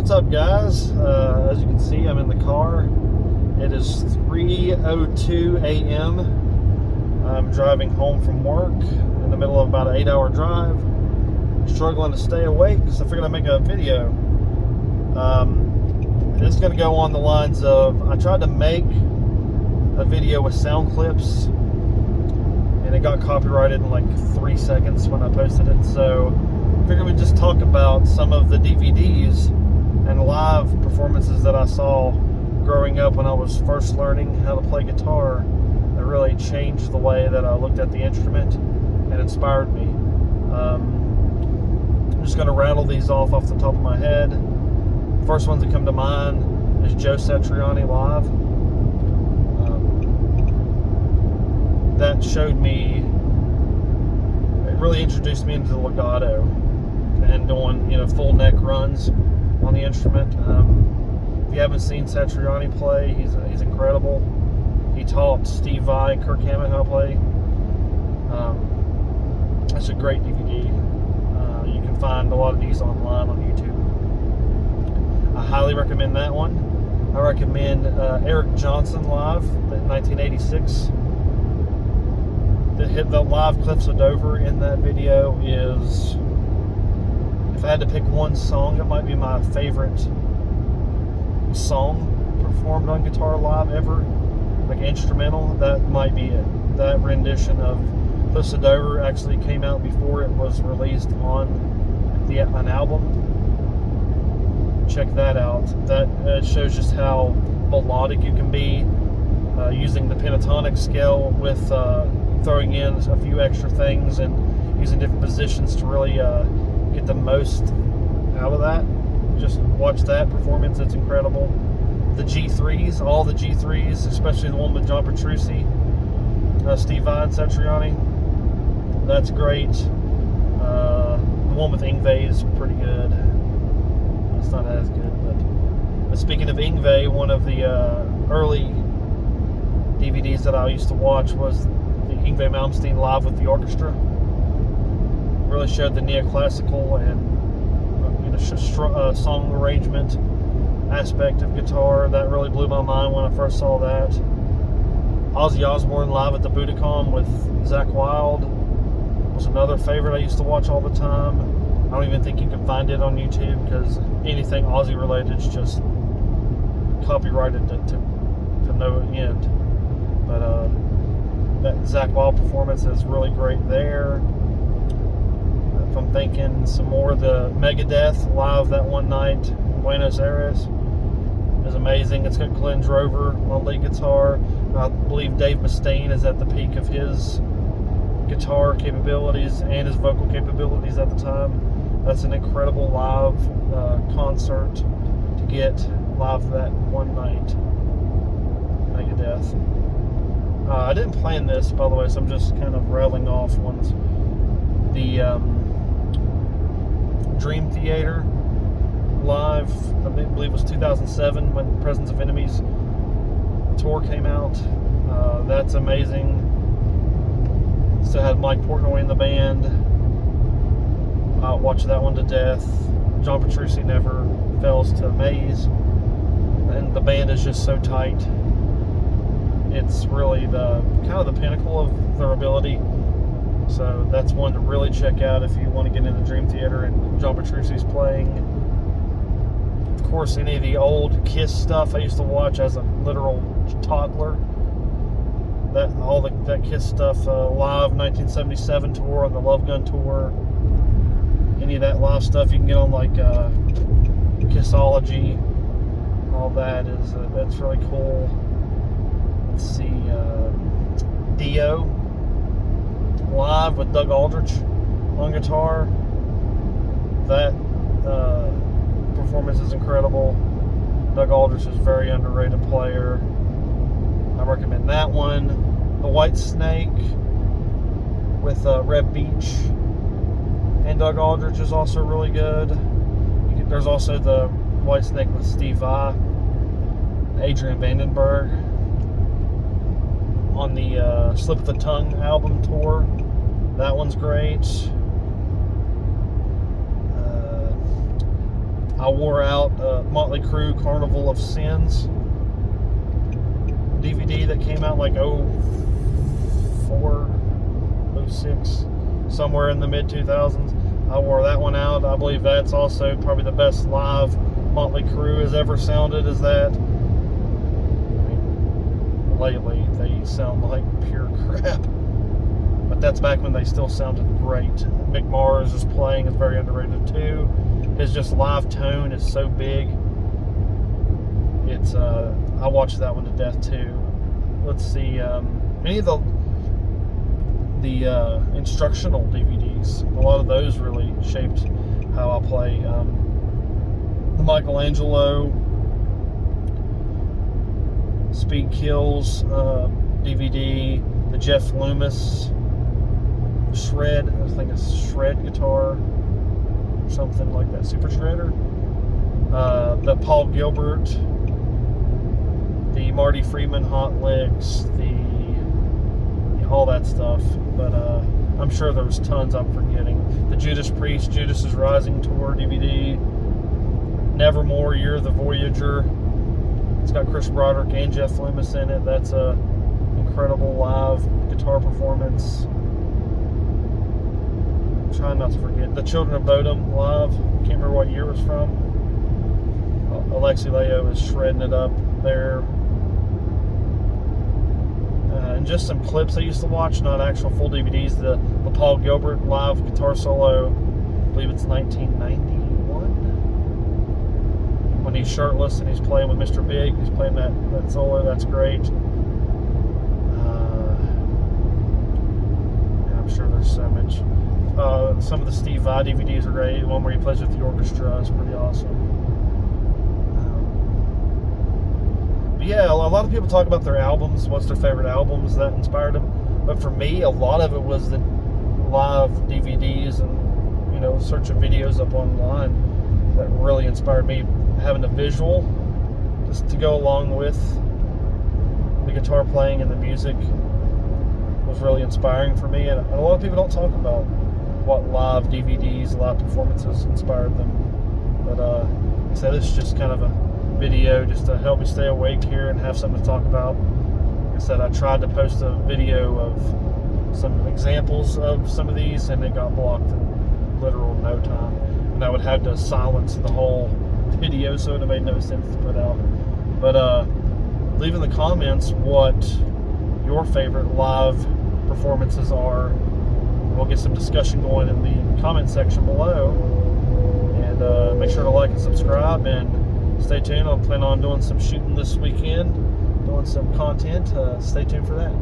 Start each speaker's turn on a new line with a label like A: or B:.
A: What's up, guys? As you can see, I'm in the car. It is 3:02 a.m. I'm driving home from work in the middle of about an 8-hour drive. Struggling to stay awake, so I figured I'd make a video. It's going to go on the lines of, I tried to make a video with sound clips and it got copyrighted in like 3 seconds when I posted it, so I figured we'd just talk about some of the DVDs and live performances that I saw growing up when I was first learning how to play guitar. That really changed the way that I looked at the instrument and inspired me. I'm just going to rattle these off the top of my head. The first ones that come to mind is Joe Satriani live. That showed me, it really introduced me into the legato and doing, full neck runs on the instrument. If you haven't seen Satriani play, he's incredible. He taught Steve Vai and Kirk Hammett how to play. It's a great DVD. You can find a lot of these online on YouTube. I highly recommend that one. I recommend Eric Johnson live in 1986. The live Cliffs of Dover in that video is, if I had to pick one song, it might be my favorite song performed on guitar live ever, like instrumental. That might be it. That rendition of Cliffs of Dover actually came out before it was released on an album. Check that out. That shows just how melodic you can be, using the pentatonic scale with throwing in a few extra things and using different positions to really get the most out of that. Just watch that performance, it's incredible. The G3s, all the G3s, especially the one with John Petrucci, Steve Vai and Satriani, that's great. The one with Yngwie is pretty good. It's not as good, but speaking of Yngwie, one of the early DVDs that I used to watch was the Yngwie Malmsteen live with the orchestra. Really showed the neoclassical and song arrangement aspect of guitar. That really blew my mind when I first saw that. Ozzy Osbourne live at the Budokan with Zakk Wylde was another favorite I used to watch all the time. I don't even think you can find it on YouTube because anything Ozzy related is just copyrighted to no end. But that Zakk Wylde performance is really great there. If I'm thinking some more, the Megadeth live that one night in Buenos Aires is amazing. It's got Glenn Drover on lead guitar. I believe Dave Mustaine is at the peak of his guitar capabilities and his vocal capabilities at the time. That's an incredible live concert to get live that one night. Megadeth. I didn't plan this, by the way, so I'm just kind of rattling off ones. The Dream Theater live, I believe it was 2007 when Presence of Enemies tour came out. That's amazing. Still had Mike Portnoy in the band. I watched that one to death. John Petrucci never fails to amaze, and the band is just so tight. It's really the kind of the pinnacle of their ability. So that's one to really check out if you want to get into Dream Theater and John Petrucci's playing. Of course, any of the old Kiss stuff I used to watch as a literal toddler. That Kiss stuff, live 1977 tour on the Love Gun tour. Any of that live stuff you can get on like Kissology. All that is that's really cool. Let's see, Dio live with Doug Aldrich on guitar. That performance is incredible. Doug Aldrich is a very underrated player. I recommend that one. The Whitesnake with Reb Beach and Doug Aldrich is also really good. There's also the Whitesnake with Steve Vai, Adrian Vandenberg on the Slip of the Tongue album tour. That one's great. I wore out Motley Crue Carnival of Sins DVD that came out like 04, 06, somewhere in the mid 2000s. I wore that one out. I believe that's also probably the best live Motley Crue has ever sounded. Is that? I mean, lately they sound like pure crap. But that's back when they still sounded great. Mick Mars is playing is very underrated too. His just live tone is so big. It's I watched that one to death too. Let's see, any of the instructional DVDs. A lot of those really shaped how I play. The Michelangelo Speed Kills DVD, the Jeff Loomis Shred, I think it's Shred guitar, or something like that, Super Shredder. The Paul Gilbert, the Marty Friedman Hot Licks, all that stuff. But I'm sure there was tons I'm forgetting. The Judas Priest, Judas is Rising Tour DVD, Nevermore, Year of the Voyager. It's got Chris Broderick and Jeff Loomis in it. That's a incredible live guitar performance. I'm trying not to forget. The Children of Bodom live. Can't remember what year it was from. Alexi Leo is shredding it up there. And just some clips I used to watch, not actual full DVDs. The Paul Gilbert live guitar solo, I believe it's 1991. When he's shirtless and he's playing with Mr. Big, he's playing that solo. That's great. I'm sure there's so much. Some of the Steve Vai DVDs are great. The one where he plays with the orchestra is pretty awesome. But yeah, a lot of people talk about their albums. What's their favorite albums that inspired them? But for me, a lot of it was the live DVDs and searching videos up online that really inspired me. Having a visual just to go along with the guitar playing and the music was really inspiring for me. And a lot of people don't talk about what live DVDs, live performances inspired them. But so this is just kind of a video just to help me stay awake here and have something to talk about. Like I said, I tried to post a video of some examples of some of these and it got blocked in literal no time. And I would have to silence the whole video, so it would have made no sense to put out. But leave in the comments what your favorite live performances are. We'll get some discussion going in the comment section below. And make sure to like and subscribe and stay tuned. I'll plan on doing some shooting this weekend, doing some content. Stay tuned for that.